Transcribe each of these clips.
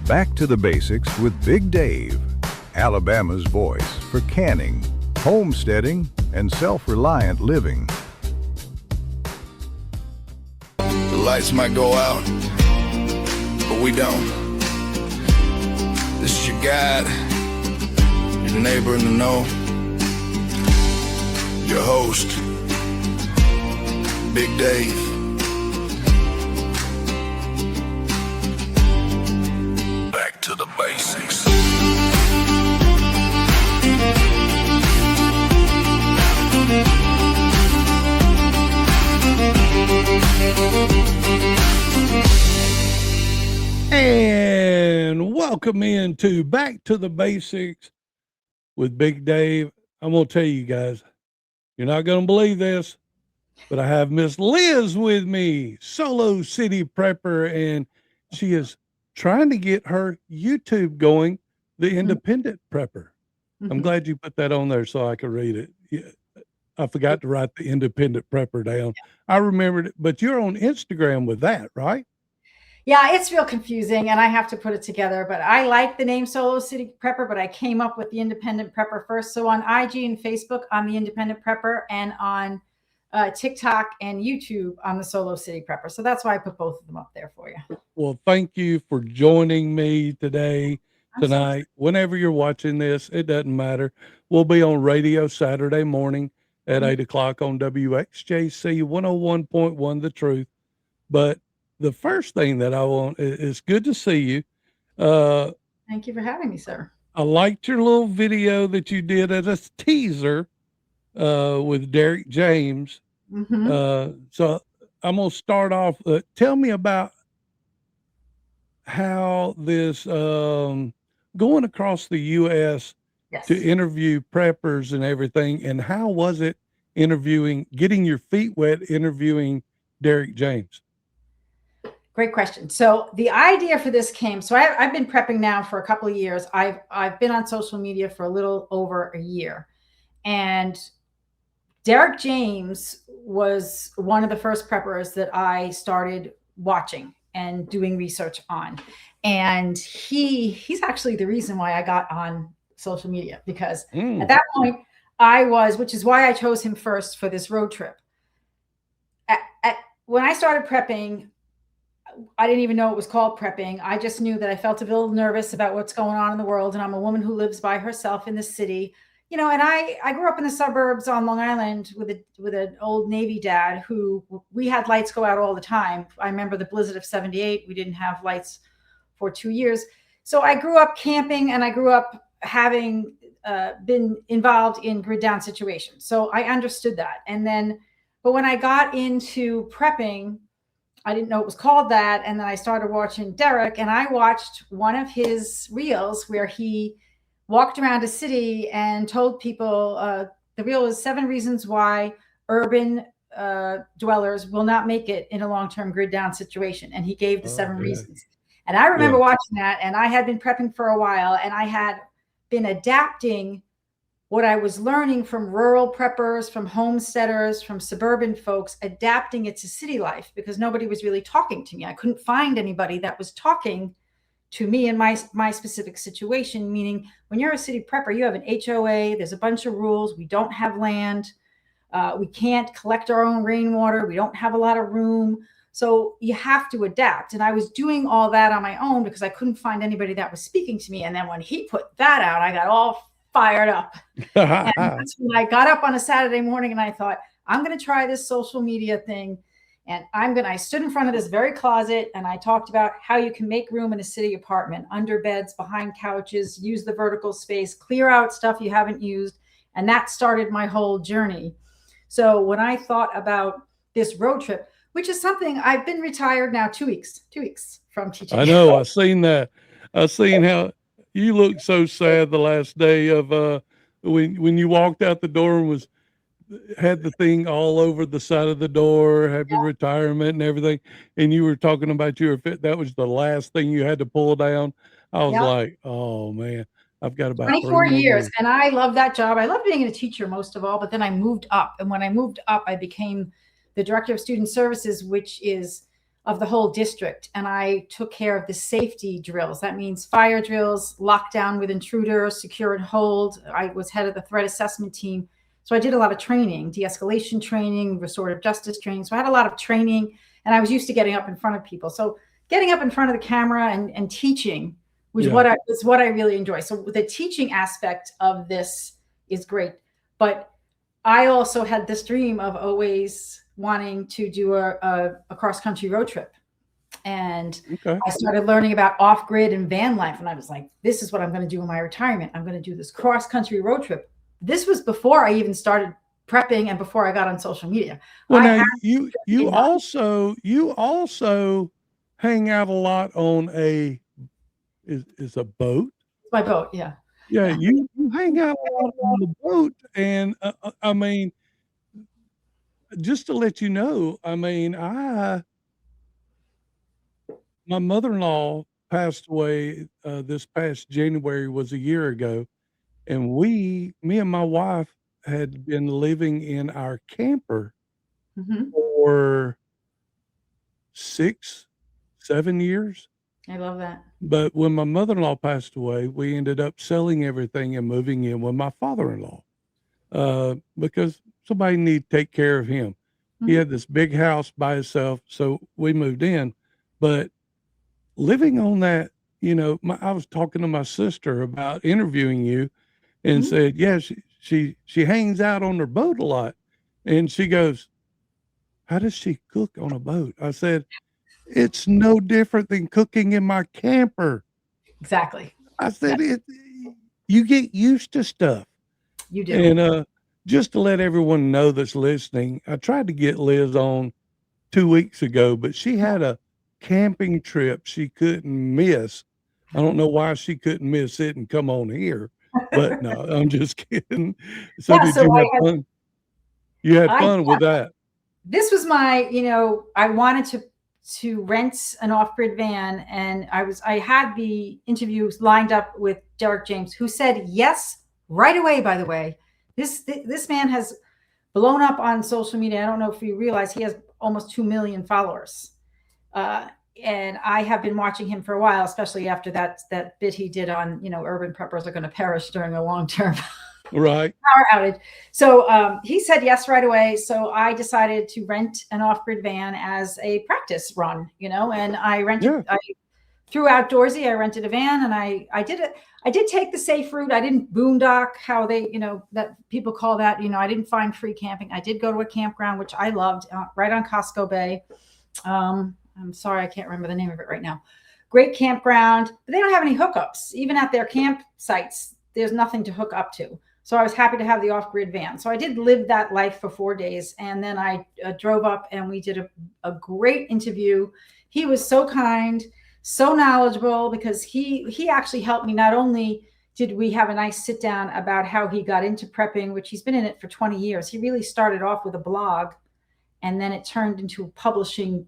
Back to the Basics with Big Dave, Alabama's voice for canning, homesteading, and self-reliant living. The lights might go out, but we don't. This is your guide, your neighbor in the know, your host, Big Dave. Back to the basics. And welcome into Back to the Basics with Big Dave. I'm going to tell you guys, you're not going to believe this, but I have Miss Liz with me, solo city prepper, and she is trying to get her YouTube going, The Independent Prepper. I'm glad you put that on there so I could read it. Yeah, I forgot to write The Independent Prepper down. I remembered it, but you're on Instagram with that, right? Yeah, it's real confusing and I have to put it together, but I like the name Solo City Prepper, but I came up with the Independent Prepper first. So on IG and Facebook, I'm the Independent Prepper, and on TikTok and YouTube, I'm the Solo City Prepper. So that's why I put both of them up there for you. Well, thank you for joining me tonight, whenever you're watching this, it doesn't matter. We'll be on radio Saturday morning at 8 o'clock on WXJC 101.1 The Truth. But the first thing that I want is good to see you. Thank you for having me, sir. I liked your little video that you did as a teaser with Derek James. So I'm going to start off. Tell me about how this going across the U.S. to interview preppers and everything, and how was it getting your feet wet interviewing Derek James? Great question. So the idea for this came, so I've been prepping now for a couple of years. I've been on social media for a little over a year. And Derek James was one of the first preppers that I started watching and doing research on. And he's actually the reason why I got on social media, because at that point which is why I chose him first for this road trip. When I started prepping, I didn't even know it was called prepping. I just knew that I felt a little nervous about what's going on in the world. And I'm a woman who lives by herself in the city, and I grew up in the suburbs on Long Island with an old Navy dad who we had lights go out all the time. I remember the blizzard of 78. We didn't have lights for 2 years. So I grew up camping, and I grew up having been involved in grid down situations. So I understood that. But when I got into prepping, I didn't know it was called that. And then I started watching Derek, and I watched one of his reels where he walked around a city and told people, the reel is 7 reasons why urban dwellers will not make it in a long-term grid down situation. And he gave the 7 reasons. And I remember watching that, and I had been prepping for a while, and I had been adapting what I was learning from rural preppers, from homesteaders, from suburban folks, adapting it to city life, because nobody was really talking to me. I couldn't find anybody that was talking to me in my specific situation, meaning when you're a city prepper, you have an HOA, there's a bunch of rules. We don't have land. We can't collect our own rainwater. We don't have a lot of room. So you have to adapt. And I was doing all that on my own because I couldn't find anybody that was speaking to me. And then when he put that out, I got all fired up. And that's when I got up on a Saturday morning and I thought, I'm going to try this social media thing. And I stood in front of this very closet and I talked about how you can make room in a city apartment, under beds, behind couches, use the vertical space, clear out stuff you haven't used. And that started my whole journey. So when I thought about this road trip, which is something I've been retired now 2 weeks from teaching. I know. I've seen that. I've seen how you looked so sad the last day of when you walked out the door and had the thing all over the side of the door, happy retirement and everything. And you were talking about that was the last thing you had to pull down. I was like, oh man, I've got about 24 years. And I love that job. I love being a teacher most of all, but then I moved up. And when I moved up, I became the director of student services, which is of the whole district. And I took care of the safety drills. That means fire drills, lockdown with intruders, secure and hold. I was head of the threat assessment team. So I did a lot of training, de-escalation training, restorative justice training. So I had a lot of training, and I was used to getting up in front of people. So getting up in front of the camera and teaching was what I really enjoy. So the teaching aspect of this is great. But I also had this dream of always wanting to do a cross-country road trip. And I started learning about off-grid and van life. And I was like, this is what I'm going to do in my retirement. I'm going to do this cross-country road trip. This was before I even started prepping and before I got on social media. Well, now you also hang out a lot on a boat. My boat, yeah. Yeah, you hang out a lot on the boat, and I mean, just to let you know, I mean, my mother-in-law passed away this past January, was a year ago, and me and my wife had been living in our camper for 6, 7 years. I love that. But when my mother-in-law passed away, we ended up selling everything and moving in with my father-in-law because somebody needed to take care of him. He had this big house by himself, so we moved in. But living on that, I was talking to my sister about interviewing you, and said, yeah, she hangs out on her boat a lot. And she goes, how does she cook on a boat? I said, it's no different than cooking in my camper. Exactly. I said, you get used to stuff. You do. And just to let everyone know that's listening, I tried to get Liz on 2 weeks ago, but she had a camping trip she couldn't miss. I don't know why she couldn't miss it and come on here, but no, I'm just kidding. So did you have fun? You had fun with that. This was my, I wanted to rent an off-grid van, and I had the interviews lined up with Derek James, who said yes right away. By the way, this man has blown up on social media. I don't know if you realize he has almost 2 million followers. And I have been watching him for a while, especially after that bit he did on, urban preppers are going to perish during a long-term power outage. So he said yes right away. So I decided to rent an off-grid van as a practice run, and I rented, through Outdoorsy, I rented a van, and I did it. I did take the safe route. I didn't boondock, how they, that people call that, I didn't find free camping. I did go to a campground, which I loved, right on Costco Bay. I'm sorry, I can't remember the name of it right now. Great campground, but they don't have any hookups. Even at their campsites, there's nothing to hook up to. So I was happy to have the off-grid van. So I did live that life for 4 days. And then I drove up, and we did a great interview. He was so kind, so knowledgeable, because he actually helped me. Not only did we have a nice sit down about how he got into prepping, which he's been in it for 20 years. He really started off with a blog, and then it turned into publishing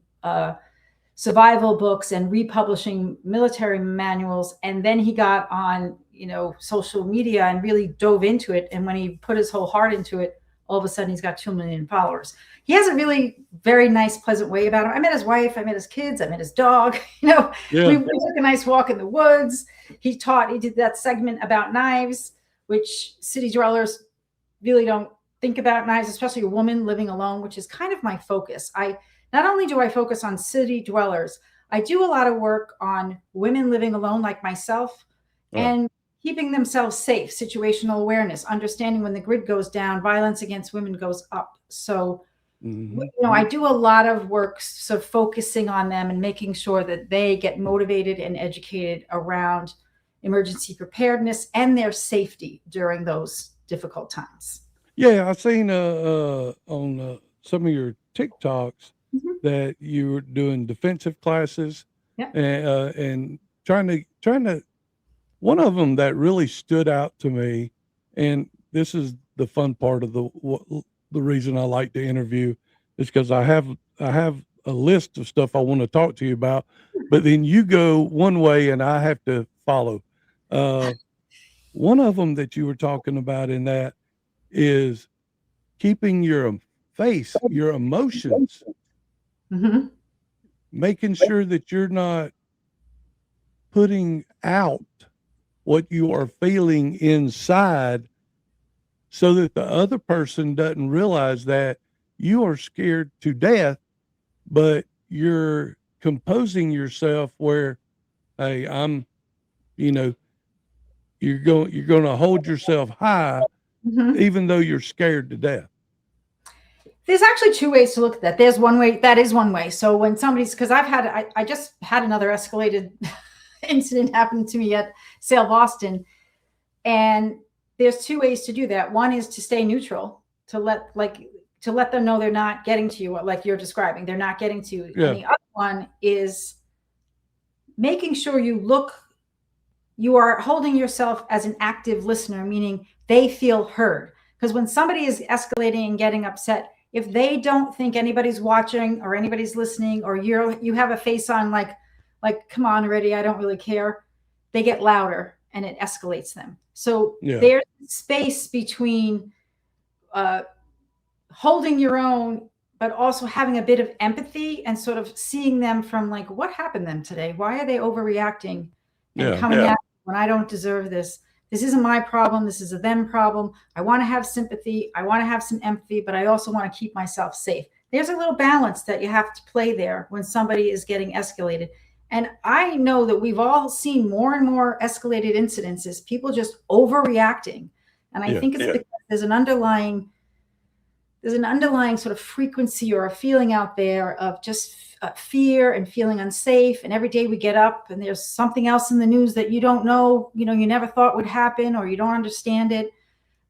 survival books and republishing military manuals. And then he got on, social media and really dove into it. And when he put his whole heart into it, all of a sudden he's got 2 million followers. He has a really very nice, pleasant way about him. I met his wife, I met his kids, I met his dog. We took a nice walk in the woods. He did that segment about knives, which city dwellers really don't think about knives, especially a woman living alone, which is kind of my focus. Not only do I focus on city dwellers, I do a lot of work on women living alone like myself and keeping themselves safe, situational awareness, understanding when the grid goes down, violence against women goes up. So, I do a lot of work, so focusing on them and making sure that they get motivated and educated around emergency preparedness and their safety during those difficult times. Yeah, I've seen on some of your TikToks that you were doing defensive classes, and trying to. One of them that really stood out to me, and this is the fun part of the reason I like to interview, is because I have a list of stuff I want to talk to you about, but then you go one way and I have to follow. One of them that you were talking about in that is keeping your face, your emotions making sure that you're not putting out what you are feeling inside so that the other person doesn't realize that you are scared to death, but you're composing yourself where, hey, you know, you're going to hold yourself high, even though you're scared to death. There's actually two ways to look at that. There's one way, that is one way. So when somebody's, because I just had another escalated incident happen to me at Sale Boston. And there's two ways to do that. One is to stay neutral, to let them know they're not getting to you, like you're describing, they're not getting to you. Yeah. And the other one is making sure you are holding yourself as an active listener, meaning they feel heard. Because when somebody is escalating and getting upset, if they don't think anybody's watching or anybody's listening, or you have a face on like, come on already, I don't really care, they get louder and it escalates them. So there's space between holding your own, but also having a bit of empathy and sort of seeing them from like, what happened to them today? Why are they overreacting and coming at me when I don't deserve this? This isn't my problem. This is a them problem. I want to have sympathy. I want to have some empathy, but I also want to keep myself safe. There's a little balance that you have to play there when somebody is getting escalated. And I know that we've all seen more and more escalated incidences, people just overreacting. And I think it's because there's an underlying sort of frequency or a feeling out there of just fear and feeling unsafe. And every day we get up and there's something else in the news that you don't know, you never thought would happen, or you don't understand it.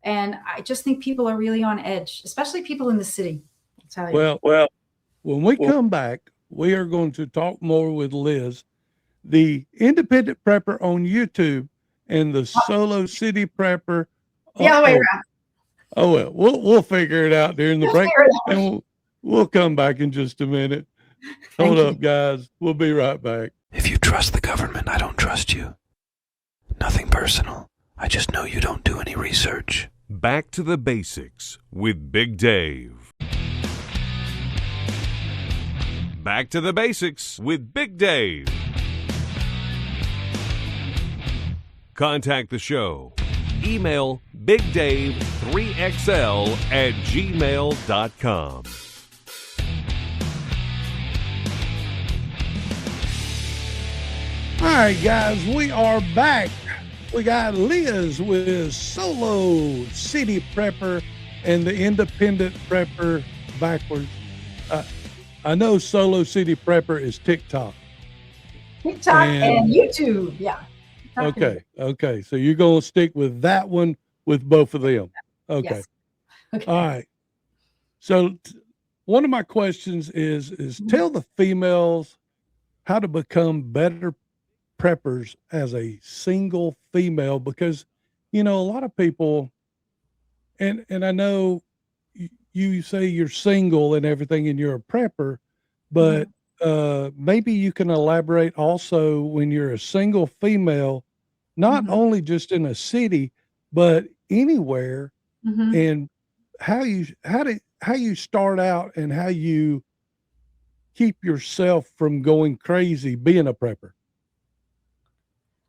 And I just think people are really on edge, especially people in the city. I'll tell you. Well, when we come back, we are going to talk more with Liz, the independent prepper on YouTube and the solo city prepper. The other way around. Oh, well, we'll figure it out during the break, and we'll come back in just a minute. Hold up, guys. We'll be right back. If you trust the government, I don't trust you. Nothing personal. I just know you don't do any research. Back to the basics with Big Dave. Back to the basics with Big Dave. Contact the show. Email bigdave3xl@gmail.com. All right, guys, we are back. We got Liz with Solo City Prepper and the Independent Prepper backwards. I know Solo City Prepper is TikTok. TikTok and YouTube, yeah. Okay. So you're going to stick with that one with both of them. Okay. Yes. Okay. All right. So one of my questions is tell the females how to become better preppers as a single female, because, a lot of people, and I know you say you're single and everything and you're a prepper, but maybe you can elaborate also when you're a single female, not only just in a city, but anywhere, and how you start out and how you keep yourself from going crazy being a prepper.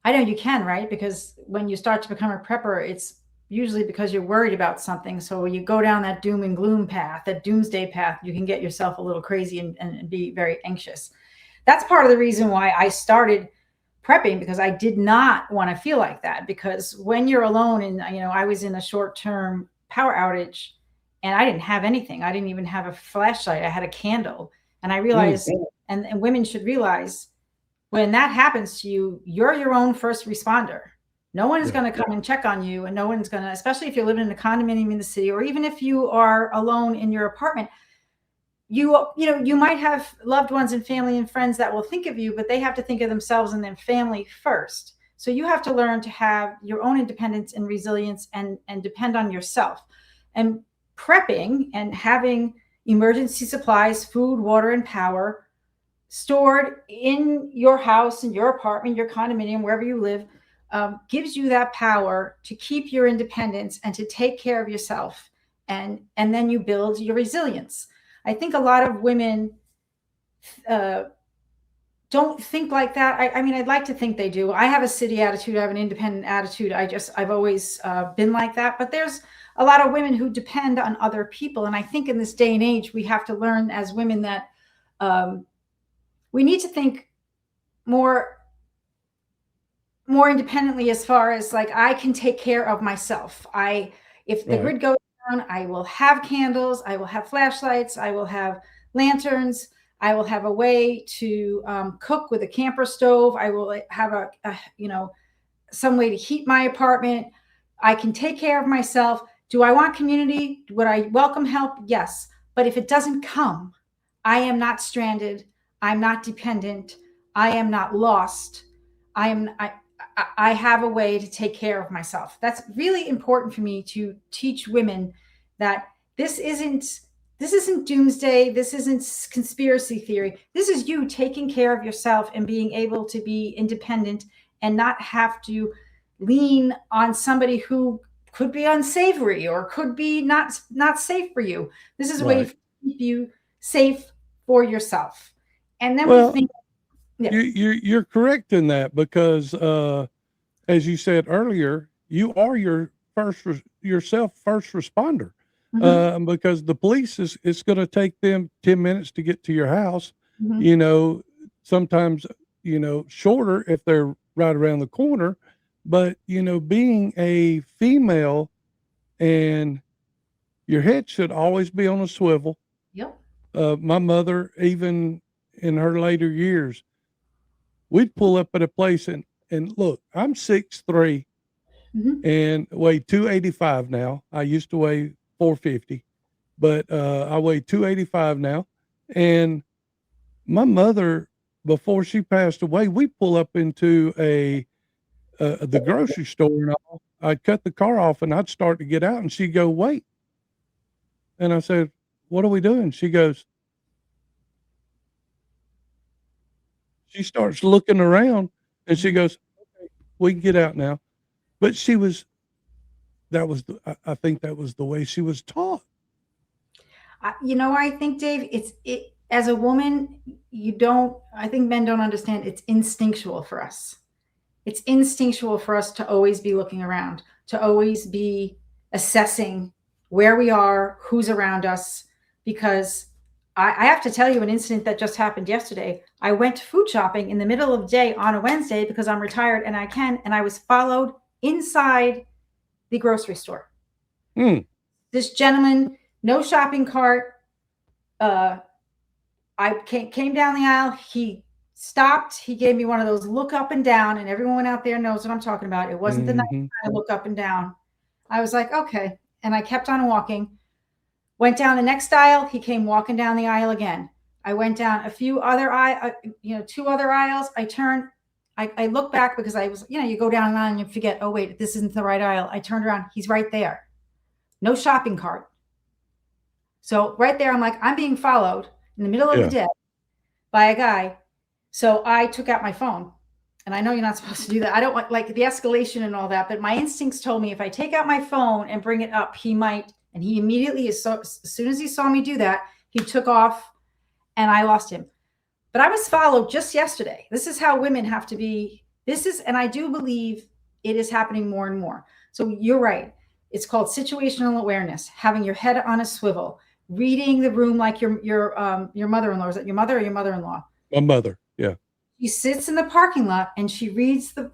I know you can, right? Because when you start to become a prepper, it's usually because you're worried about something. So when you go down that doom and gloom path, that doomsday path, you can get yourself a little crazy and be very anxious. That's part of the reason why I started prepping, because I did not want to feel like that. Because when you're alone, and I was in a short-term power outage and I didn't have anything. I didn't even have a flashlight. I had a candle. And I realized, and women should realize, when that happens to you, you're your own first responder. No one is going to come and check on you, and no one's going to, especially if you're living in a condominium in the city, or even if you are alone in your apartment, you might have loved ones and family and friends that will think of you, but they have to think of themselves and their family first. So you have to learn to have your own independence and resilience and depend on yourself. And prepping and having emergency supplies, food, water, and power stored in your house, in your apartment, your condominium, wherever you live, gives you that power to keep your independence and to take care of yourself. And then you build your resilience. I think a lot of women don't think like that. I mean, I'd like to think they do. I have a city attitude. I have an independent attitude. I've always been like that. But there's a lot of women who depend on other people. And I think in this day and age, we have to learn as women that we need to think more independently, as far as like, I can take care of myself. If the grid goes down, I will have candles, I will have flashlights, I will have lanterns, I will have a way to cook with a camper stove. I will have some way to heat my apartment. I can take care of myself. Do I want community? Would I welcome help? Yes. But if it doesn't come, I am not stranded. I'm not dependent. I am not lost. I have a way to take care of myself. That's really important for me to teach women that this isn't doomsday. This isn't conspiracy theory. This is you taking care of yourself and being able to be independent and not have to lean on somebody who could be unsavory or could be not safe for you. This is a way to keep you safe for yourself. And then we think, you're correct in that, because as you said earlier, you are your first responder. Because the police it's going to take them 10 minutes to get to your house, sometimes, shorter if they're right around the corner. But, being a female, and your head should always be on a swivel. Yep. My mother, even in her later years, we'd pull up at a place and look, I'm 6'3" and weigh 285 now. I used to weigh 450, but I weigh 285 now. And my mother, before she passed away, we pull up into the grocery store, and I'd cut the car off and I'd start to get out, and she'd go, "Wait." And I said, "What are we doing?" She starts looking around, and she goes, "Okay, we can get out now." But I think that was the way she was taught. I think, Dave, as a woman, I think men don't understand. It's instinctual for us. It's instinctual for us to always be looking around, to always be assessing where we are, who's around us. Because I have to tell you an incident that just happened yesterday. I went food shopping in the middle of the day on a Wednesday because I'm retired and I was followed inside the grocery store. This gentleman, no shopping cart. I came down the aisle. He stopped. He gave me one of those look up and down, and everyone out there knows what I'm talking about. It wasn't the nice kind of look up and down. I was like, okay. And I kept on walking. Went down the next aisle. He came walking down the aisle again. I went down a few other two other aisles. I turned. I looked back because I was, you go down an aisle and you forget, oh, wait, this isn't the right aisle. I turned around. He's right there. No shopping cart. So right there, I'm like, I'm being followed in the middle of the day by a guy. So I took out my phone. And I know you're not supposed to do that. I don't want like the escalation and all that. But my instincts told me if I take out my phone and bring it up, he might. And he immediately, as soon as he saw me do that, he took off and I lost him. But I was followed just yesterday. This is how women have to be. And I do believe it is happening more and more. So you're right. It's called situational awareness, having your head on a swivel, reading the room like your mother-in-law. Is that your mother or your mother-in-law? My mother. Yeah. She sits in the parking lot and she reads the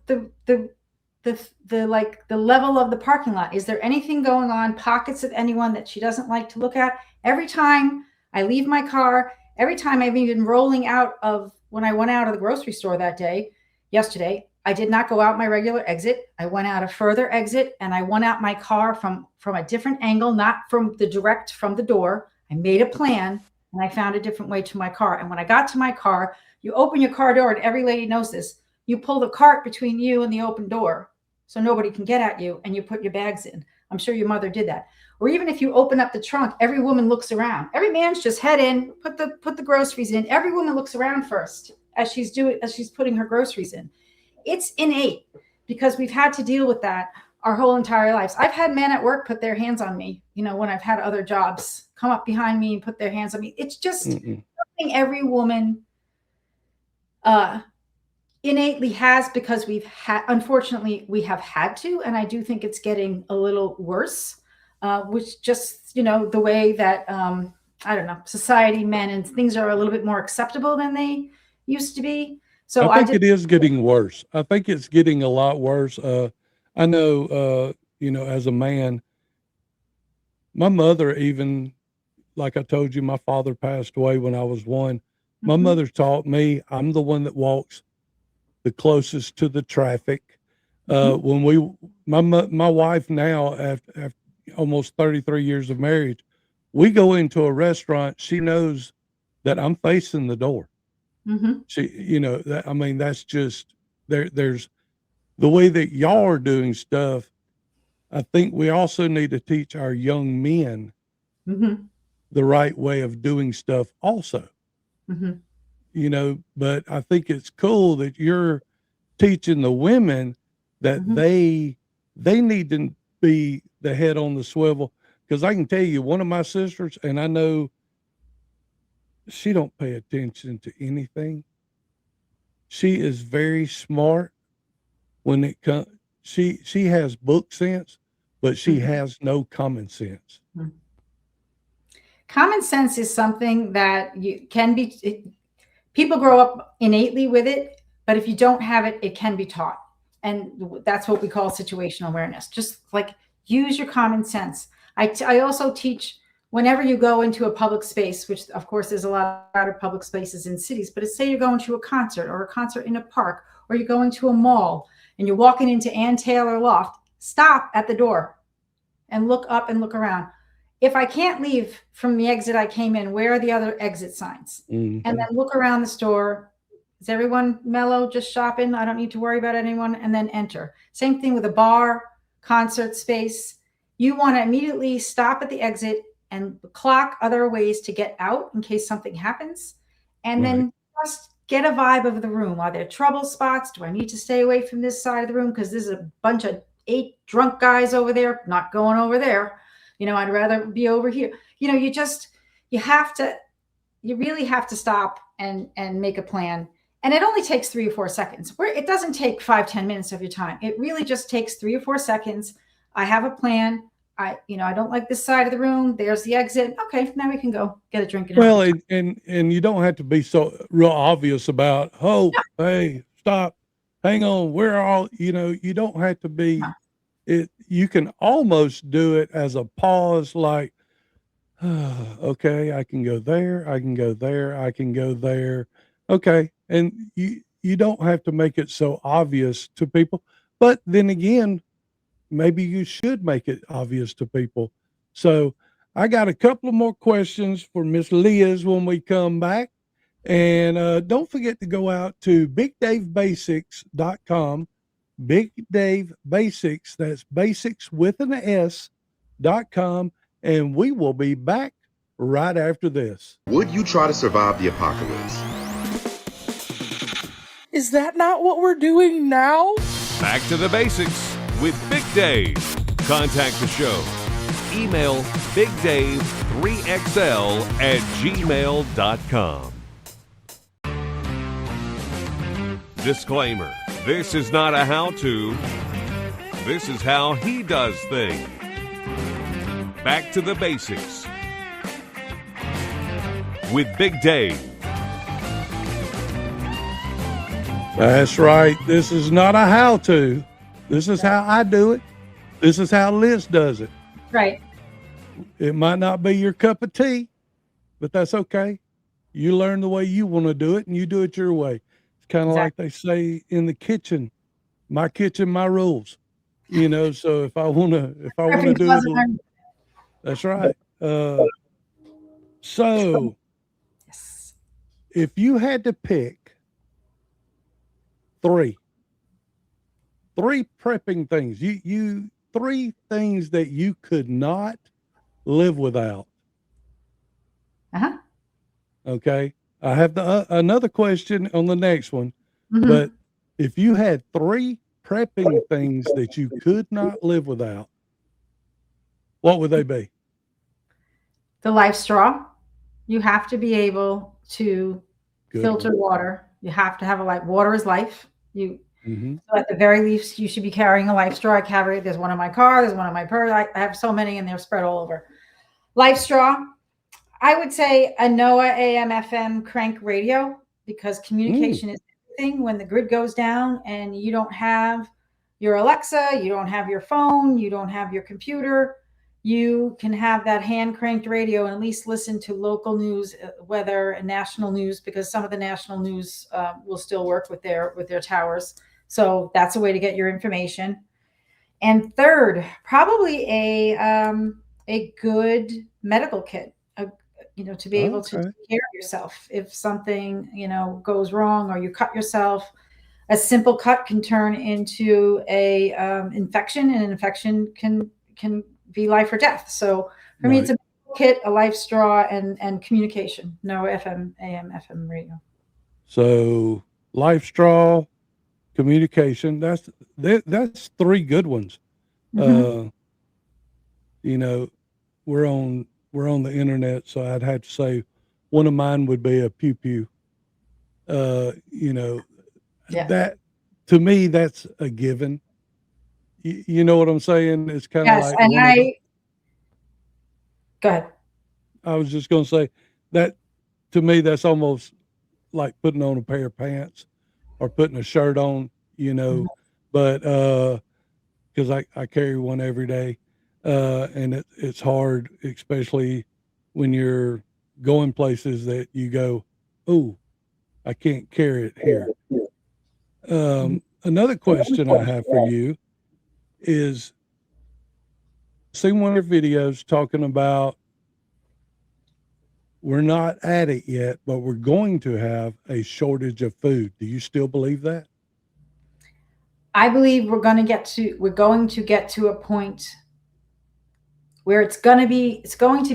level of the parking lot. Is there anything going on? Pockets of anyone that she doesn't like to look at? Every time I leave my car, every time I've even rolling out of when I went out of the grocery store yesterday, I did not go out my regular exit. I went out a further exit and I went out my car from a different angle, not from the door. I made a plan and I found a different way to my car. And when I got to my car, you open your car door, and every lady knows this. You pull the cart between you and the open door so nobody can get at you, and you put your bags in. I'm sure your mother did that. Or even if you open up the trunk, every woman looks around. Every man's just head in, put the groceries in. Every woman looks around first as she's putting her groceries in. It's innate because we've had to deal with that our whole entire lives. I've had men at work put their hands on me, when I've had other jobs, come up behind me and put their hands on me. It's just something every woman uh, innately has, because unfortunately, we have had to, and I do think it's getting a little worse, which just, the way that, I don't know, society, men and things are a little bit more acceptable than they used to be. I So I think just, it is getting worse. I think it's getting a lot worse. I know, as a man, my mother even, like I told you, my father passed away when I was one. My Mhm, mother taught me I'm the one that walks the closest to the traffic. mhm, When we, my wife now, after almost 33 years of marriage, we go into a restaurant. She knows that I'm facing the door. mhm, I mean, that's just there's the way that y'all are doing stuff. I think we also need to teach our young men mhm, the right way of doing stuff also, mhm, but I think it's cool that you're teaching the women that mhm. they need to be the head on the swivel. Because I can tell you, one of my sisters, and I know she don't pay attention to anything. She is very smart when it comes. She has book sense, but she Mhm. has no common sense. Common sense is something that you can be, people grow up innately with it, but if you don't have it, it can be taught. And that's what we call situational awareness. Just like use your common sense. I also teach, whenever you go into a public space, which of course there's a lot of public spaces in cities, but say you're going to a concert, or a concert in a park, or you're going to a mall and you're walking into Ann Taylor Loft, stop at the door and look up and look around. If I can't leave from the exit I came in, where are the other exit signs? And Hmm. then look around the store. Is everyone mellow, just shopping? I don't need to worry about anyone. And then enter. Same thing with a bar, concert space. You want to immediately stop at the exit and clock other ways to get out in case something happens. And Right. then just get a vibe of the room. Are there trouble spots? Do I need to stay away from this side of the room because there's a bunch of 8 drunk guys over there? Not going over there. I'd rather be over here. You have to, you really have to stop and make a plan. And it only takes 3 or 4 seconds. Where it doesn't take 5-10 minutes of your time. It really just takes 3 or 4 seconds. I have a plan. I don't like this side of the room. There's the exit. Okay, now we can go get a drink and have a Well, good time. and you don't have to be so real obvious about, oh, hey, stop, hang on, we're all, you don't have to No, be it. You can almost do it as a pause, like, okay, I can go there, I can go there, I can go there. Okay. And you don't have to make it so obvious to people. But then again, maybe you should make it obvious to people. So I got a couple of more questions for Miss Liz when we come back. And don't forget to go out to bigdavebasics.com. Big Dave Basics, that's basics with an S.com. And we will be back right after this. Would you try to survive the apocalypse? Is that not what we're doing now? Back to the basics with Big Dave. Contact the show. Email bigdave3xl@gmail.com. Disclaimer. This is not a how-to. This is how he does things. Back to the basics with Big Dave. That's right. This is not a how-to. This is how I do it. This is how Liz does it. right. It might not be your cup of tea, but that's okay. You learn the way you want to do it, and you do it your way. It's kind of like they say in the kitchen, my kitchen, my rules. So if I wanna Prepping do closet it, learning. that's right. So Yes. if you had to pick three prepping things, you three things that you could not live without. Uh-huh. Okay. I have another question on the next one, but Mhm. if you had three prepping things that you could not live without, what would they be? The life straw. You have to be able to Good filter one. water You have to have a life. Water is life. Mm-hmm. So at the very least, you should be carrying a life straw. I carry, there's one in my car, there's one in my purse. I have so many and they're spread all over. Life straw. I would say a NOAA AM FM crank radio, because communication is everything. When the grid goes down and you don't have your Alexa, you don't have your phone, you don't have your computer, you can have that hand cranked radio and at least listen to local news, weather, and national news, because some of the national news will still work with their towers. So that's a way to get your information. And third, probably a good medical kit, to be able to Okay. take care of yourself if something, goes wrong or you cut yourself. A simple cut can turn into a infection, and an infection can be life or death. So for me, it's a kit, a life straw, and communication. No FM, AM, FM radio. So life straw, communication. That's three good ones. Mhm. We're on the internet, so I'd have to say one of mine would be a pew pew. Yeah. That, to me, that's a given. You know what I'm saying? It's kind of Yes, like and go ahead. I was just going to say that, to me, that's almost like putting on a pair of pants or putting a shirt on, Mhm. but because I carry one every day, and it's hard, especially when you're going places that you go, oh, I can't carry it here. Another question I have for you is, seen one of your videos talking about we're not at it yet, but we're going to have a shortage of food. Do you still believe that? I believe we're going to get to a point where it's going to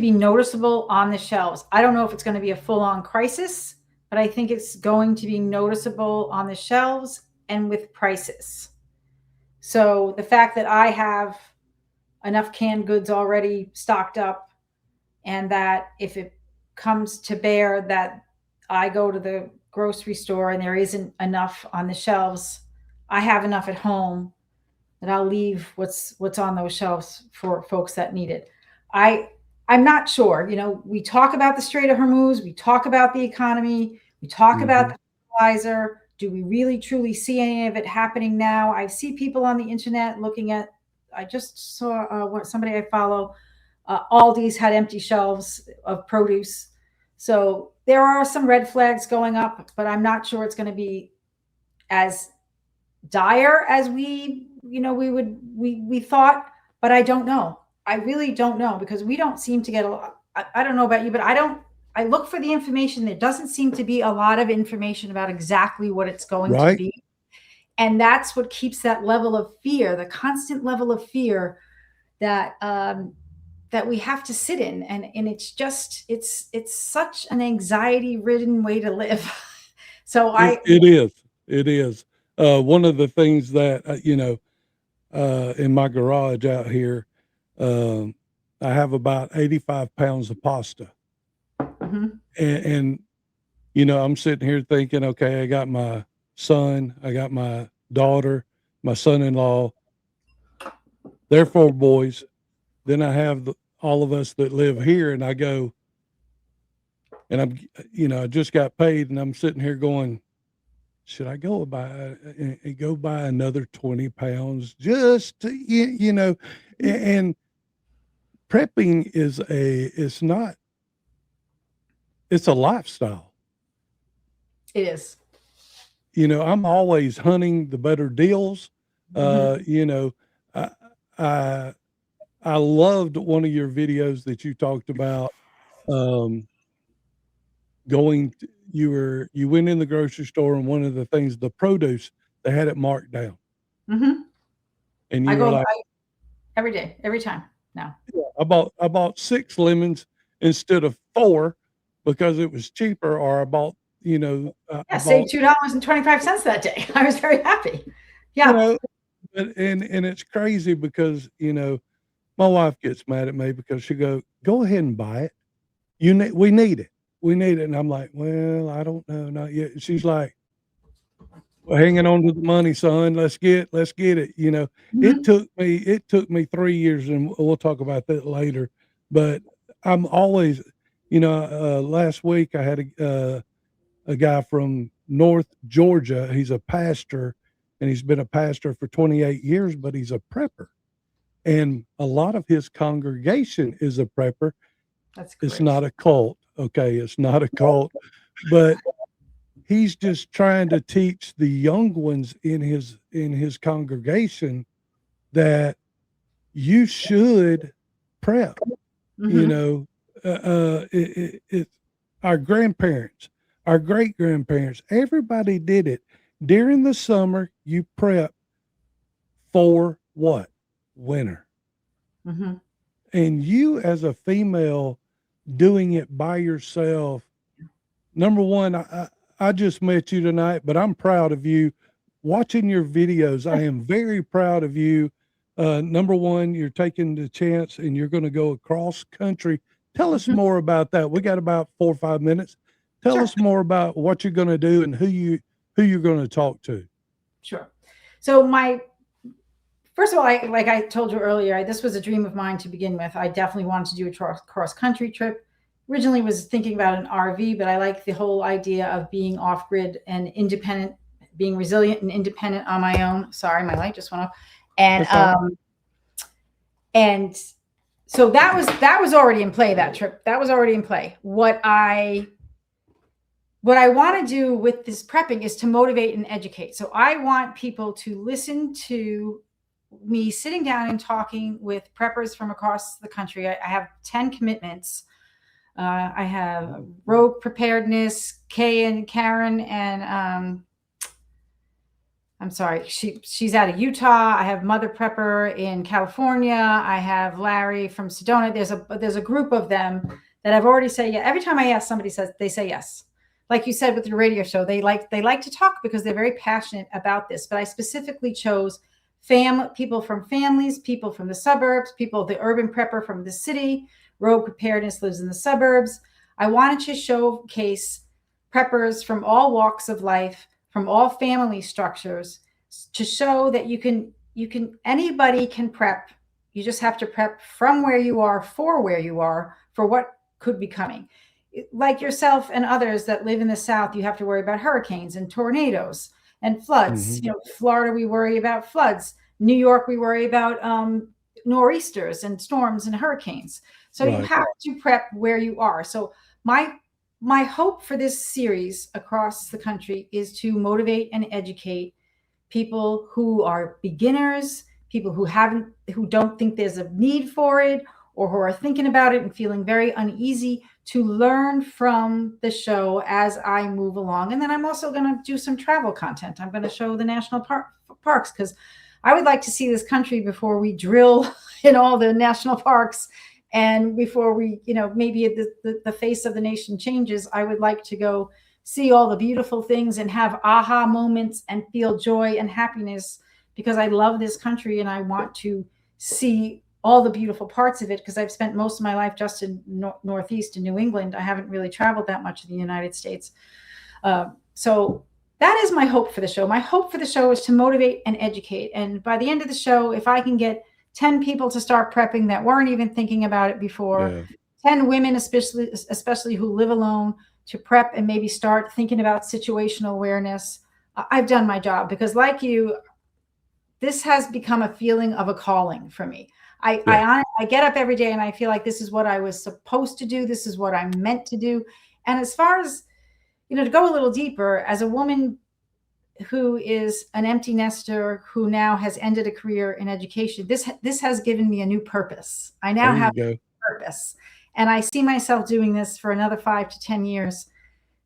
be noticeable on the shelves. I don't know if it's going to be a full-on crisis, but I think it's going to be noticeable on the shelves and with prices. So the fact that I have enough canned goods already stocked up, and that if it comes to bear that I go to the grocery store and there isn't enough on the shelves, I have enough at home that I'll leave what's on those shelves for folks that need it. I'm not sure. We talk about the Strait of Hormuz, we talk about the economy, we talk about the fertilizer. Do we really truly see any of it happening now? I see people on the internet looking at. I just saw somebody I follow. Aldi's had empty shelves of produce, so there are some red flags going up, but I'm not sure it's going to be as dire as we thought. But I don't know. I really don't know, because we don't seem to get a lot. I don't know about you, but I look for the information. There doesn't seem to be a lot of information about exactly what it's going to be. And that's what keeps that level of fear, the constant level of fear that we have to sit in. And it's just, it's such an anxiety-ridden way to live. So it is. One of the things that, in my garage out here, I have about 85 pounds of pasta. And I'm sitting here thinking, okay, I got my son, I got my daughter, my son-in-law, they're 4 boys. Then I have all of us that live here, and I go, and I just got paid, and I'm sitting here going, should I go buy another 20 pounds just to, and prepping it's a lifestyle. It is. I'm always hunting the better deals. I loved one of your videos that you talked about, you went in the grocery store, and one of the things, the produce, they had it marked down. And you were like, every day, every time now. Yeah, I bought 6 lemons instead of 4 because it was cheaper, or I bought, I saved $2.25 that day. I was very happy. Yeah. And it's crazy because, my wife gets mad at me because she go ahead and buy it. We need it. And I'm like, well, I don't know, not yet. She's like, hanging on to the money, son. Let's get it. You know, Mhm. it took me 3 years, and we'll talk about that later. But I'm always, last week I had a guy from North Georgia. He's a pastor, and he's been a pastor for 28 years, but he's a prepper. And a lot of his congregation is a prepper. That's It's great. not a cult, okay? It's not a cult, but he's just trying to teach the young ones in his congregation that you should prep. You Mhm. know, it our grandparents, our great grandparents, everybody did it during the summer. You prep for what? Winter. Mhm. And you, as a female, doing it by yourself. Number one, I just met you tonight, but I'm proud of you. Watching your videos, I am very proud of you. Number one, you're taking the chance and you're going to go across country. Tell us Mhm. more about that. We got about 4 or 5 minutes. Tell Sure. us more about what you're going to do and who you're going to talk to. Sure. So first of all, like I told you earlier, this was a dream of mine to begin with. I definitely wanted to do a cross country trip. Originally was thinking about an RV, but I like the whole idea of being off grid and independent, being resilient and independent on my own. Sorry, my light just went off. And That's all. and so that was already in play. That trip, that was already in play. What I want to do with this prepping is to motivate and educate. So I want people to listen to me sitting down and talking with preppers from across the country. I have 10 commitments. I have Rogue Preparedness, Kay and Karen, and I'm sorry, she's out of Utah. I have Mother Prepper in California. I have Larry from Sedona. There's a group of them that I've already said yeah. Every time I ask, somebody says they say yes. Like you said with your radio show, they like to talk because they're very passionate about this. But I specifically chose people from families, people from the suburbs, people, the urban prepper from the city. Rogue Preparedness lives in the suburbs. I wanted to showcase preppers from all walks of life, from all family structures, to show that anybody can prep. You just have to prep from where you are for where you are for what could be coming. Like yourself and others that live in the South, you have to worry about hurricanes and tornadoes and floods. Mm-hmm. Florida, we worry about floods. New York, we worry about nor'easters and storms and hurricanes. So you Right. have to prep where you are. So my hope for this series across the country is to motivate and educate people who are beginners, people who don't think there's a need for it, or who are thinking about it and feeling very uneasy, to learn from the show as I move along. And then I'm also going to do some travel content. I'm going to show the national parks, because I would like to see this country before we drill in all the national parks. And before we, maybe the face of the nation changes, I would like to go see all the beautiful things and have aha moments and feel joy and happiness, because I love this country and I want to see all the beautiful parts of it, because I've spent most of my life just in Northeast in New England. I haven't really traveled that much in the United States. So that is my hope for the show. My hope for the show is to motivate and educate. And by the end of the show, if I can get 10 people to start prepping that weren't even thinking about it before, Yeah. 10 women, especially who live alone, to prep and maybe start thinking about situational awareness, I've done my job. Because like you, this has become a feeling of a calling for me. I get up every day and I feel like this is what I was supposed to do. This is what I'm meant to do. And as far as, to go a little deeper, as a woman who is an empty nester who now has ended a career in education, this has given me a new purpose. I now There you have go. a purpose, and I see myself doing this for another 5 to 10 years.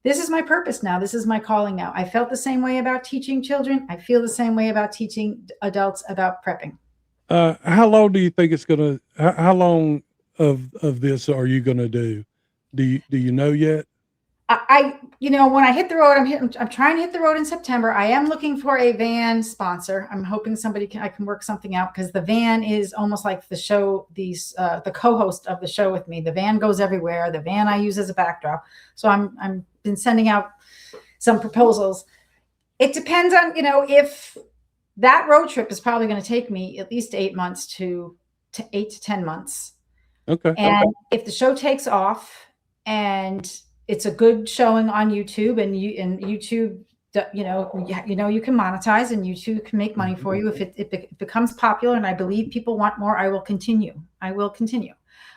This is my purpose now. This is my calling now. I felt the same way about teaching children. I feel the same way about teaching adults about prepping. How long do you think it's gonna? How long of this are you gonna do? Do you know yet? When I hit the road, I'm trying to hit the road in September. I am looking for a van sponsor. I'm hoping I can work something out, because the van is almost like the show, the co-host of the show with me. The van goes everywhere. The van I use as a backdrop. So I'm been sending out some proposals. It depends on, if that road trip is probably going to take me at least 8 months to 8 to 10 months. Okay. And if the show takes off and it's a good showing on YouTube and YouTube, you can monetize and YouTube can make money for you. If it becomes popular and I believe people want more, I will continue.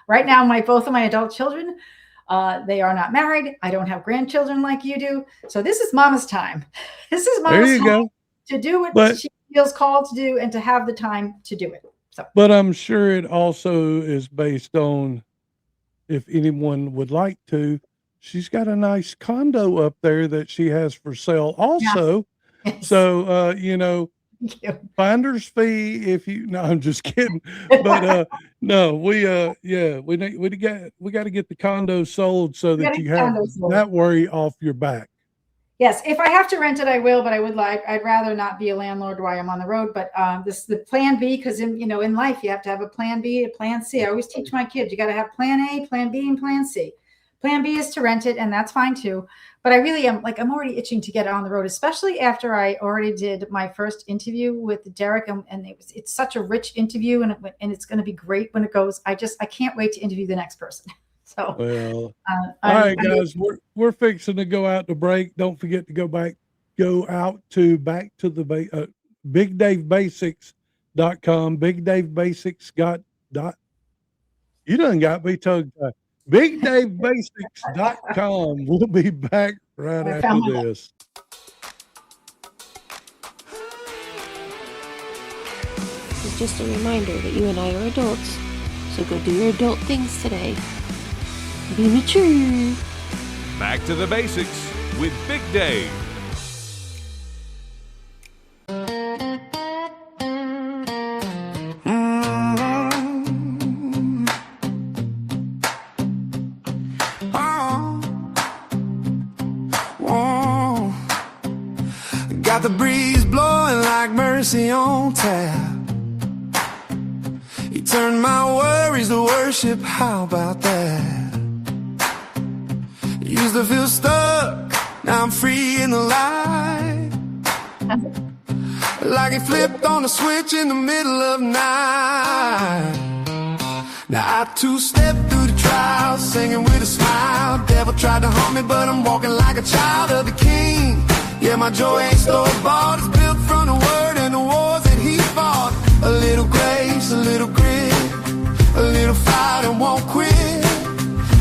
Right now, both of my adult children, they are not married. I don't have grandchildren like you do. So this is mama's time. This is mama's time to do what she feels called to do and to have the time to do it. So. But I'm sure it also is based on if anyone would like to. She's got a nice condo up there that she has for sale also. Yes. So, finder's fee if you, no, I'm just kidding. But, no, we got to get the condo sold so that you have that worry off your back. Yes. If I have to rent it, I will, but I'd rather not be a landlord while I'm on the road. But, this is the plan B, because in life, you have to have a plan B, a plan C. I always teach my kids, you got to have plan A, plan B, and plan C. Plan B is to rent it, and that's fine too. But I really am I'm already itching to get on the road, especially after I already did my first interview with Derek, and it's such a rich interview, and it's going to be great when it goes. I can't wait to interview the next person. So, well, all right, guys, we're fixing to go out to break. Don't forget to go out to BigDaveBasics.com. BigDaveBasics you done got me tongue tied. BigDaveBasics.com. We'll be back right after this. This is just a reminder that you and I are adults, so go do your adult things today. Be mature. Back to the basics with Big Dave. Got the breeze blowing like mercy on tap. You turn my worries to worship, how about that? Used to feel stuck, now I'm free in the light. Like it flipped on a switch in the middle of night. Now I two-step through the trials, singing with a smile. Devil tried to harm me, but I'm walking like a child of the King. Yeah, my joy ain't store-bought. It's built from the word and the wars that he fought. A little grace, a little grit, a little fight and won't quit.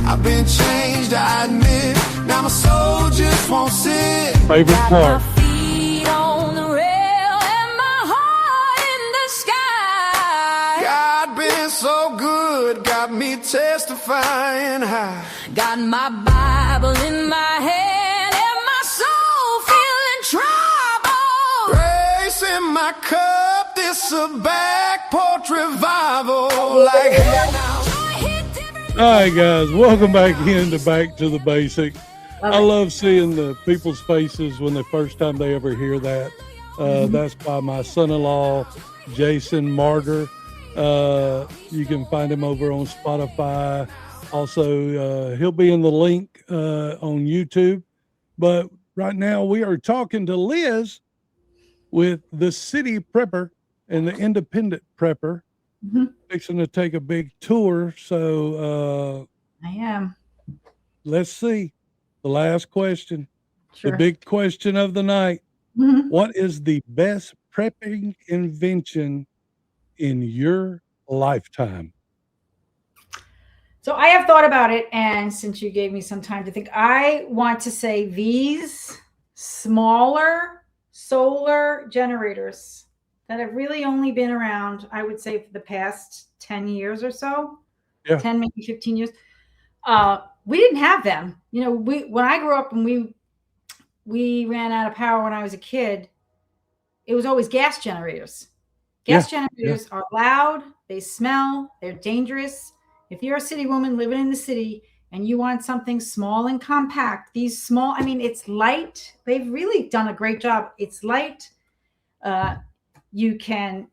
I've been changed, I admit. Now my soul just won't sit. Favorite part. My feet on the rail and my heart in the sky. God been so good, got me testifying high. Got my Bible in my hand and my soul feeling trouble. Grace in my cup, this a back porch revival. Like all right, guys, welcome back into Back to the Basics. I love seeing the people's faces when the first time they ever hear that. That's by my son-in-law, Jason Martyr. You can find him over on Spotify. Also, he'll be in the link on YouTube. But right now we are talking to Liz with the city prepper and the independent prepper. Fixing to take a big tour. So I am. Let's see. The last question. Sure. The big question of the night. What is the best prepping invention in your lifetime? So I have thought about it, and since you gave me some time to think, I want to say these smaller solar generators that have really only been around, I would say, for the past 10 years or so. 10, maybe 15 years. We didn't have them. When I grew up and we ran out of power when I was a kid, it was always gas generators. Gas generators are loud, they smell, they're dangerous. If you're a city woman living in the city and you want something small and compact, it's light. They've really done a great job. It's light. You can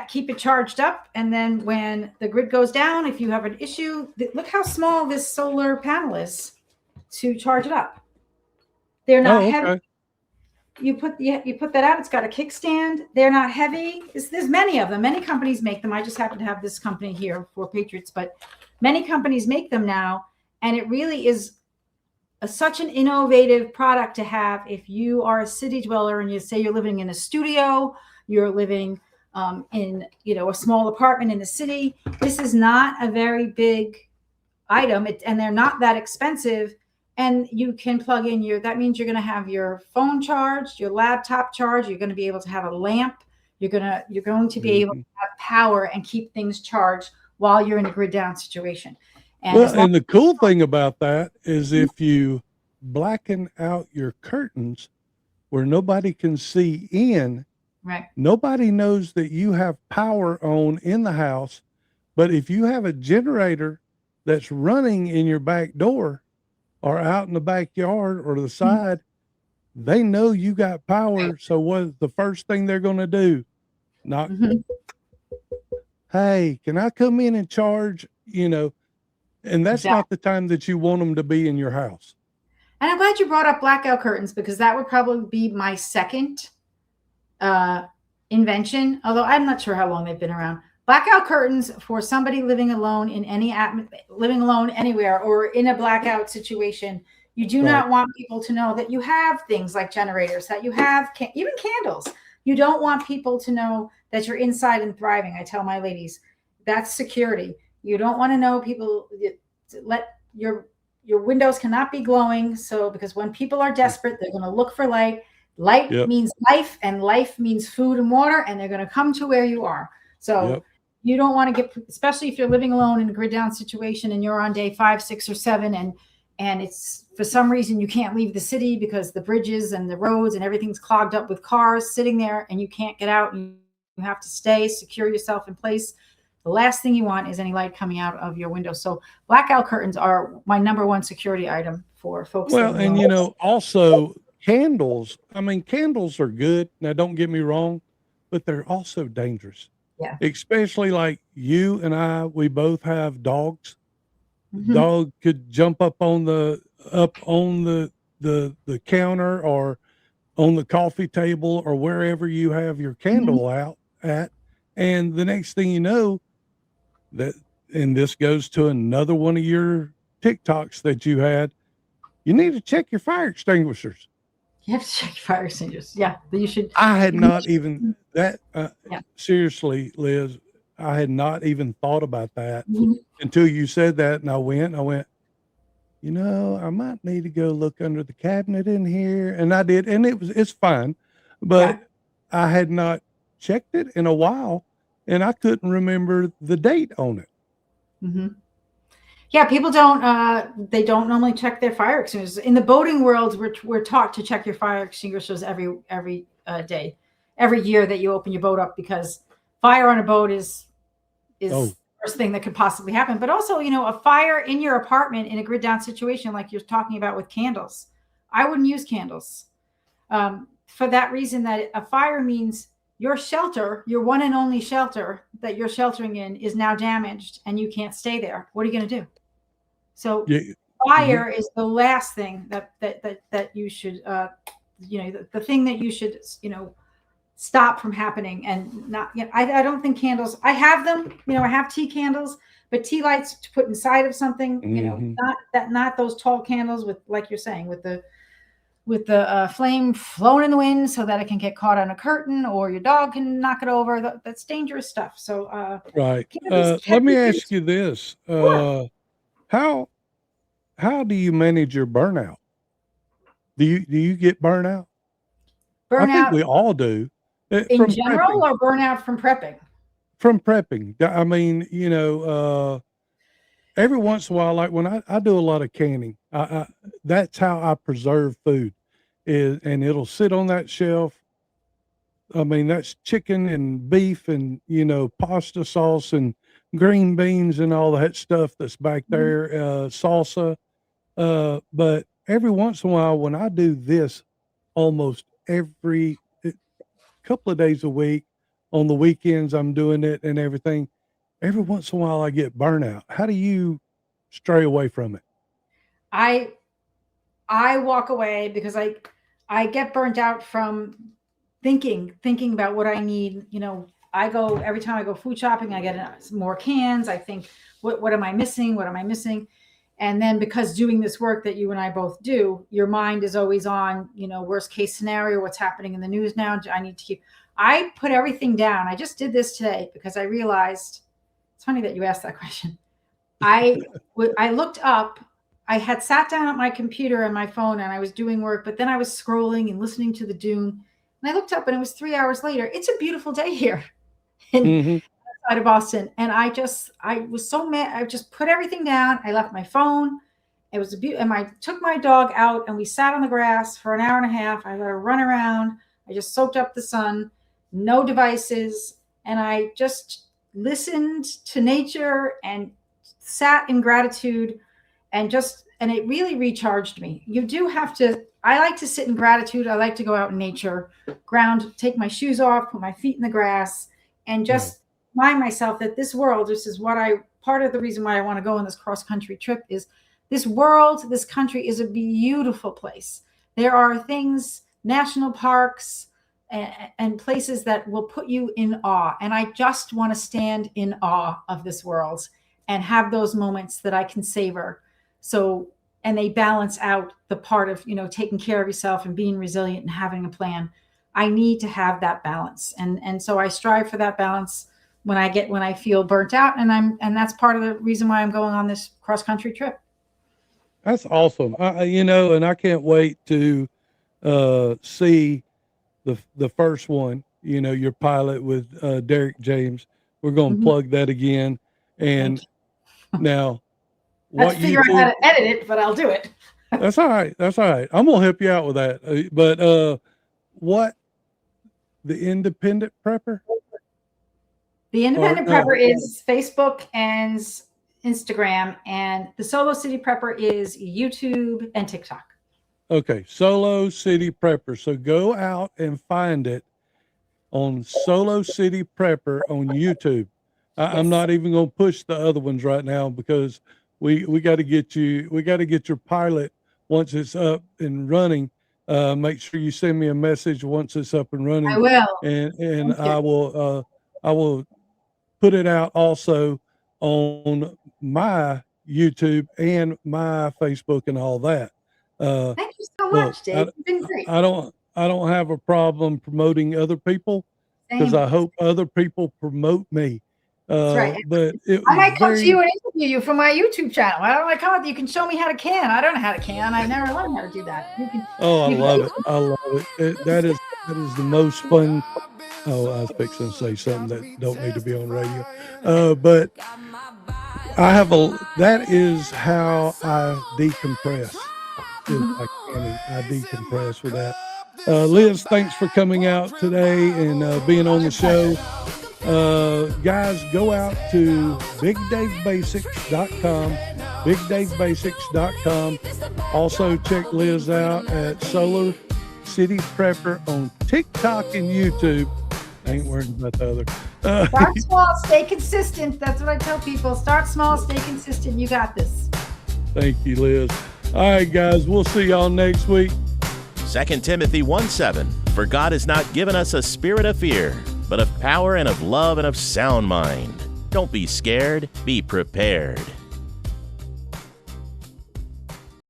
keep it charged up. And then when the grid goes down, if you have an issue, look how small this solar panel is to charge it up. They're not heavy. you put that out. It's got a kickstand. They're not heavy. There's many of them. Many companies make them. I just happen to have this company here for Patriots, but many companies make them now, and it really is such an innovative product to have if you are a city dweller and you say you're living in a studio, you're living in a small apartment in the city. This is not a very big item, and they're not that expensive. And you can plug in that means you're going to have your phone charged, your laptop charged. You're going to be able to have a lamp. You're going to be able to have power and keep things charged while you're in a grid down situation. And the cool thing about that is if you blacken out your curtains where nobody can see in, right? Nobody knows that you have power on in the house. But if you have a generator that's running in your back door or out in the backyard or the side, they know you got power. So what's the first thing they're going to do? Not, hey, can I come in and charge? And that's not the time that you want them to be in your house. And I'm glad you brought up blackout curtains, because that would probably be my second invention, although I'm not sure how long they've been around. Blackout curtains for somebody living alone living alone anywhere or in a blackout situation. You do not want people to know that you have things like generators, that you have even candles. You don't want people to know that you're inside and thriving. I tell my ladies, that's security. You don't want to know people. Let your windows cannot be glowing. So, because when people are desperate, they're going to look for light. Light means life, and life means food and water, and they're going to come to where you are. So you don't want to get, especially if you're living alone in a grid down situation and you're on day 5, 6, or 7, and it's for some reason you can't leave the city because the bridges and the roads and everything's clogged up with cars sitting there, and you can't get out, and you have to stay, secure yourself in place. The last thing you want is any light coming out of your window. So blackout curtains are my number one security item for folks. Well, and also candles. I mean, candles are good. Now, don't get me wrong, but they're also dangerous. Yeah. Especially like you and I, we both have dogs. Dog could jump up on the counter or on the coffee table or wherever you have your candle out at. And the next thing you know, and this goes to another one of your TikToks that you had, you need to check your fire extinguishers. You have to check your fire extinguishers. Yeah, you should. I had not even seriously, Liz, I had not even thought about that until you said that. And I went, I might need to go look under the cabinet in here. And I did. And it's fine, but I had not checked it in a while, and I couldn't remember the date on it. Yeah, people they don't normally check their fire extinguishers. In the boating world, we're taught to check your fire extinguishers every day, every year that you open your boat up, because fire on a boat is the worst thing that could possibly happen. But also, a fire in your apartment in a grid down situation, like you're talking about with candles, I wouldn't use candles for that reason, that a fire means your shelter, your one and only shelter that you're sheltering in, is now damaged and you can't stay there. What are you going to do? So fire is the last thing that you should, the thing that you should, stop from happening. And not, I don't think candles, I have them, I have tea candles, but tea lights to put inside of something, not those tall candles with, like you're saying, with the flame flowing in the wind so that it can get caught on a curtain or your dog can knock it over. That's dangerous stuff. So, let me ask you this. How do you manage your burnout? Do you get burnout? Burnout? I think we all do. In general, prepping. Or burnout from prepping? From prepping. I mean, every once in a while, like when I do a lot of canning, that's how I preserve food, and it'll sit on that shelf. I mean, that's chicken and beef and, pasta sauce and green beans and all that stuff that's back there, salsa. But every once in a while, when I do this almost every couple of days a week, on the weekends, I'm doing it and everything. Every once in a while I get burnout. How do you stray away from it? I walk away because I I get burnt out from thinking about what I need. You know, every time I go food shopping, I get more cans. I think, what am I missing? What am I missing? And then because doing this work that you and I both do, your mind is always on, you know, worst case scenario, what's happening in the news now. I put everything down. I just did this today because I realized, it's funny that you asked that question. I looked up, I had sat down at my computer and my phone and I was doing work, but then I was scrolling and listening to the dune. And I looked up and it was 3 hours later. It's a beautiful day here outside of Boston. And I was so mad. I just put everything down. I left my phone. It was and I took my dog out and we sat on the grass for an hour and a half. I let her run around. I just soaked up the sun, no devices. And I just listened to nature and sat in gratitude and it really recharged me. You do have to, I like to sit in gratitude. I like to go out in nature, take my shoes off, put my feet in the grass, and just remind myself that this world, part of the reason why I want to go on this cross-country trip is this country is a beautiful place. There are things, national parks and places that will put you in awe. And I just want to stand in awe of this world and have those moments that I can savor. And they balance out the part of, you know, taking care of yourself and being resilient and having a plan. I need to have that balance. And so I strive for that balance when I feel burnt out. And that's part of the reason why I'm going on this cross-country trip. That's awesome. You know, and I can't wait to see the first one, you know, your pilot with Derek James. We're going to plug that again. And now, Let's figure out how to edit it, but I'll do it. That's all right. I'm going to help you out with that. But what the independent prepper? The independent prepper is Facebook and Instagram, and the Solo City Prepper is YouTube and TikTok. Okay, Solo City Prepper. So go out and find it on Solo City Prepper on YouTube. Yes. I'm not even going to push the other ones right now because we got to get your pilot once it's up and running. Make sure you send me a message once it's up and running. I will. And I will put it out also on my YouTube and my Facebook and all that. Thank you so much, Dave. You've been great. I don't have a problem promoting other people because I hope other people promote me. That's right. But I might come to you and interview you for my YouTube channel. I don't want to come with you. You can show me how to can. I don't know how to can. I never learned how to do that. I love it. I love it. That is the most fun. Oh, I was fixing to say something that don't need to be on radio. But that is how I decompress. I decompress with that. Liz, thanks for coming out today and being on the show. Guys, go out to bigdavebasics.com, bigdavebasics.com. Also check Liz out at Solo City Prepper on TikTok and YouTube. I ain't worried about the other. Start small, stay consistent. That's what I tell people. Start small, stay consistent. You got this. Thank you, Liz. All right, guys, we'll see y'all next week. 2 Timothy 1:7, for God has not given us a spirit of fear, but of power and of love and of sound mind. Don't be scared, be prepared.